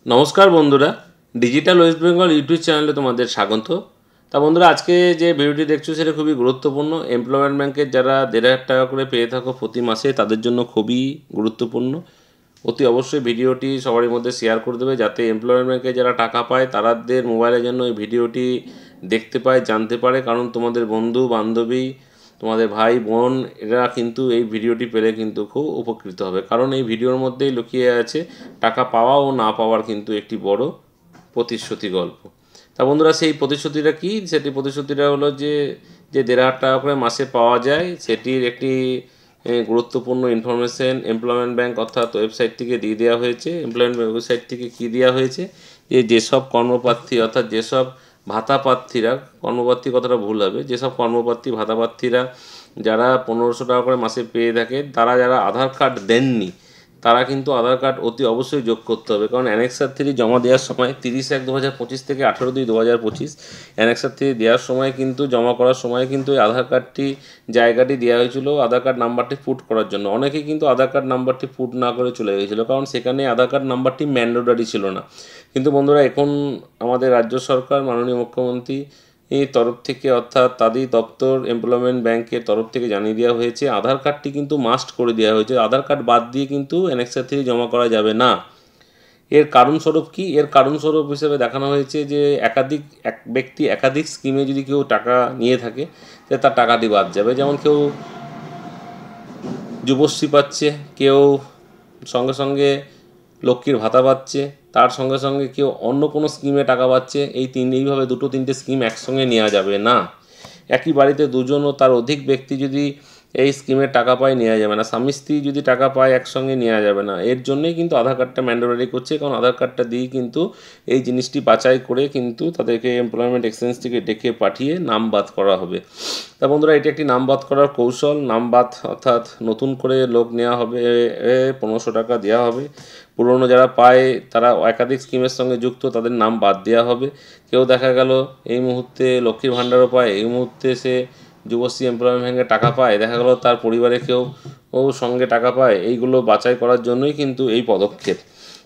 নমস্কার বন্ধুরা, digital West Bengal YouTube চ্যানেলে তোমাদের স্বাগত। তা বন্ধুরা, আজকে যে ভিডিওটি দেখছো সেটা খুবই গুরুত্বপূর্ণ। এমপ্লয়মেন্ট ব্যাংকের যারা 1,500 টাকা করে পেয়ে থাকো প্রতি মাসে, তাদের জন্য খুবই গুরুত্বপূর্ণ। অতি অবশ্যই ভিডিওটি সবারই মধ্যে শেয়ার করে দেবে, যাতে এমপ্লয়মেন্ট ব্যাংকে যারা টাকা পায় তাদের মোবাইলের জন্য এই ভিডিওটি দেখতে পায়, জানতে পারে। কারণ তোমাদের বন্ধু বান্ধবী, তোমাদের ভাই বোন এরা কিন্তু এই ভিডিওটি পেলে কিন্তু খুব উপকৃত হবে। কারণ এই ভিডিওর মধ্যেই লুকিয়ে আছে টাকা পাওয়া ও না পাওয়ার কিন্তু একটি বড় প্রতিশ্রুতি গল্প। তা বন্ধুরা, সেই প্রতিশ্রুতিটা কী? সেটি প্রতিশ্রুতিটা হলো যে 1,500 টাকা করে মাসে পাওয়া যায়, সেটির একটি গুরুত্বপূর্ণ ইনফরমেশন এমপ্লয়মেন্ট ব্যাংক অর্থাৎ ওয়েবসাইট থেকে দিয়ে দেওয়া হয়েছে। এমপ্লয়মেন্ট ওয়েবসাইট থেকে কী দেওয়া হয়েছে, যেসব কর্মপ্রার্থী অর্থাৎ যেসব ভাতাপ্রার্থীরা, কর্মপ্রার্থী কথাটা ভুল হবে, যেসব কর্মপ্রার্থী ভাতাপ্রার্থীরা যারা 1,500 টাকা করে মাসে পেয়ে থাকে, তারা যারা আধার কার্ড দেননি তারা কিন্তু আধার কার্ড অতি অবশ্যই যোগ করতে হবে। কারণ অ্যানেক্সার 3 জমা দেওয়ার সময় 30/1/2025 থেকে 18/2/2025 অ্যানেক্সার 3 দেওয়ার সময় কিন্তু জমা করার সময় কিন্তু এই আধার কার্ডটি জায়গাটি দেওয়া হয়েছিল আধার কার্ড নাম্বারটি পুট করার জন্য। অনেকেই কিন্তু আধার কার্ড নাম্বারটি পুট না করে চলে গিয়েছিলো, কারণ সেখানে আধার কার্ড নাম্বারটি ম্যান্ডেটরি ছিল না। কিন্তু বন্ধুরা, এখন আমাদের রাজ্য সরকার, মাননীয় মুখ্যমন্ত্রী তরফ থেকে অর্থাৎ তাদের দপ্তর এমপ্লয়মেন্ট ব্যাংকের তরফ থেকে জানিয়ে দেওয়া হয়েছে আধার কার্ডটি কিন্তু মাস্ট করে দেওয়া হয়েছে। আধার কার্ড বাদ দিয়ে কিন্তু অ্যানেক্সার 3 জমা করা যাবে না। এর কারণস্বরূপ কি? এর কারণস্বরূপ হিসেবে দেখানো হয়েছে যে এক ব্যক্তি একাধিক স্কিমে যদি কেউ টাকা নিয়ে থাকে, তার টাকাটি বাদ যাবে। যেমন কেউ যুবশ্রী পাচ্ছে, কেউ সঙ্গে সঙ্গে লক্ষ্মীর ভাতা পাচ্ছে, তার সঙ্গে সঙ্গে কেউ অন্য কোনো স্কিমে টাকা পাচ্ছে। এইভাবে 2-3টে স্কিম একসঙ্গে নেওয়া যাবে না। একই বাড়িতে দুজন ও তার অধিক ব্যক্তি যদি এই স্কিমের টাকা পায়, নেওয়া যাবে না। স্বামী স্ত্রী যদি টাকা পায় একসঙ্গে নেওয়া যাবে না। এর জন্যই কিন্তু আধার কার্ডটা ম্যান্ডেটরি করছে, কারণ আধার কার্ডটা দিয়েই কিন্তু এই জিনিসটি বাছাই করে কিন্তু তাদেরকে এমপ্লয়মেন্ট এক্সচেঞ্জ থেকে ডেকে পাঠিয়ে নাম বাদ করা হবে। তা বন্ধুরা, এটি একটি নাম বাদ করার কৌশল। নাম বাদ অর্থাৎ নতুন করে লোক নেওয়া হবে, 1,500 টাকা দেওয়া হবে। পুরনো যারা পায়, তারা একাধিক স্কিমের সঙ্গে যুক্ত, তাদের নাম বাদ দেওয়া হবে। কেউ দেখা গেল এই মুহূর্তে লক্ষ্মীর ভাণ্ডারও পায়, এই মুহূর্তে সে যুবশ্রী এমপ্লয়মেন্ট ব্যাংকে টাকা পায়, দেখা গেল তার পরিবারে কেউ সঙ্গে টাকা পায়। এইগুলো বাছাই করার জন্যই কিন্তু এই পদক্ষেপ।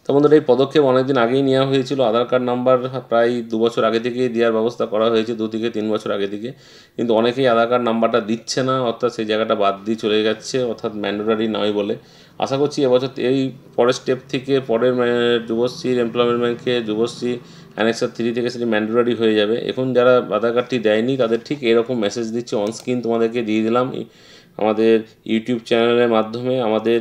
তো বন্ধুরা, এই পদক্ষেপ অনেকদিন আগেই নেওয়া হয়েছিল। আধার কার্ড নাম্বার প্রায় 2 বছর আগে থেকেই দেওয়ার ব্যবস্থা করা হয়েছে, 2 থেকে 3 বছর আগে থেকে। কিন্তু অনেকেই আধার কার্ড নাম্বারটা দিচ্ছে না, অর্থাৎ সেই জায়গাটা বাদ দিয়ে চলে যাচ্ছে, অর্থাৎ ম্যান্ডেটরি নয় বলে। আশা করছি এবছর এই পরের স্টেপ থেকে, পরের যুবশ্রীর এমপ্লয়মেন্ট ব্যাংকে যুবশ্রী অ্যানেক্সার 3 থেকে সেটি ম্যান্ডেটরি হয়ে যাবে। এখন যারা আধার কার্ডটি দেয়নি তাদের ঠিক এরকম মেসেজ দিচ্ছে, অন স্ক্রিন তোমাদেরকে দিয়ে দিলাম আমাদের ইউটিউব চ্যানেলের মাধ্যমে। আমাদের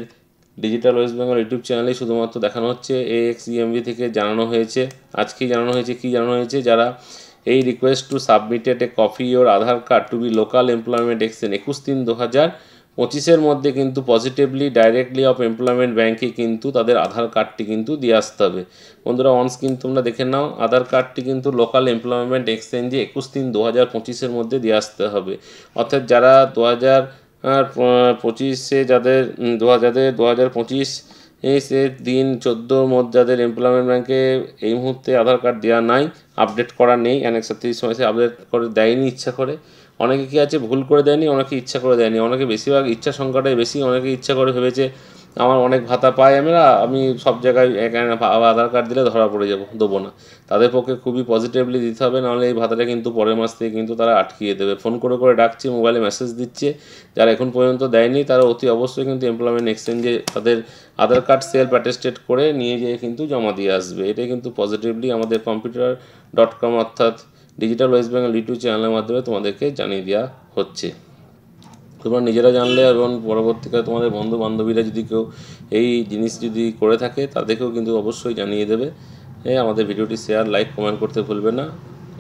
ডিজিটাল ওয়েস্ট বেঙ্গল ইউটিউব চ্যানেলেই শুধুমাত্র দেখানো হচ্ছে। AXEMB থেকে জানানো হয়েছে, আজকেই জানানো হয়েছে। কি জানানো হয়েছে? যারা এই request to submitted a copy your Aadhaar card to be local employment exchange 21/3/2025 মধ্যে কিন্তু পজিটিভলি ডাইরেক্টলি অফ এমপ্লয়মেন্ট ব্যাংকে কিন্তু তাদের আধার কার্ডটি কিন্তু দিয়ে আসতে হবে। বন্ধুরা, অন স্ক্রিন তোমরা দেখে নাও, আধার কার্ডটি কিন্তু লোকাল এমপ্লয়মেন্ট এক্সচেঞ্জে 21/3/2025 মধ্যে দিয়ে আসতে হবে। অর্থাৎ যারা 2025 যাদের 2025 দিন 14 মধ্যে যাদের এমপ্লয়মেন্ট ব্যাংকে এই মুহূর্তে আধার কার্ড দেওয়া নাই, আপডেট করা নেই, অ্যানেক্সার 3 সময় আপডেট করে দেয়নি ইচ্ছা করে। অনেকে কী আছে, ভুল করে দেয়নি, অনেকে ইচ্ছা করে দেয়নি। অনেকে বেশিরভাগ ইচ্ছা সংখ্যাটাই বেশি। অনেকে ইচ্ছা করে ভেবেছে আমার অনেক ভাতা পাই, আমি সব জায়গায় আধার কার্ড দিলে ধরা পড়ে যাব, দেবো না। তাদের পক্ষে খুবই পজিটিভলি দিতে হবে, নাহলে এই ভাতাটা কিন্তু পরের মাস থেকে কিন্তু তারা আটকিয়ে দেবে। ফোন করে করে ডাকছে, মোবাইলে মেসেজ দিচ্ছে। যারা এখন পর্যন্ত দেয়নি তারা অতি অবশ্যই কিন্তু এমপ্লয়মেন্ট এক্সচেঞ্জে তাদের আধার কার্ড সেলফ অ্যাটেস্টেড করে নিয়ে যেয়ে কিন্তু জমা দিয়ে আসবে। এটাই কিন্তু পজিটিভলি আমাদের computer.com অর্থাৎ ডিজিটাল ওয়েস্ট বেঙ্গল ইউটিউব চ্যানেলের মাধ্যমে তোমাদেরকে জানিয়ে দেওয়া হচ্ছে। তোমরা নিজেরা জানলে এবং পরবর্তীকালে তোমাদের বন্ধু বান্ধবীরা যদি কেউ এই জিনিস যদি করে থাকে, তাদেরকেও কিন্তু অবশ্যই জানিয়ে দেবে। আমাদের ভিডিওটি শেয়ার, লাইক, কমেন্ট করতে ভুলবে না।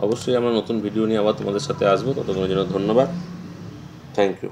অবশ্যই আমরা নতুন ভিডিও নিয়ে আবার তোমাদের সাথে আসবো। ততক্ষণের জন্য ধন্যবাদ। Thank you.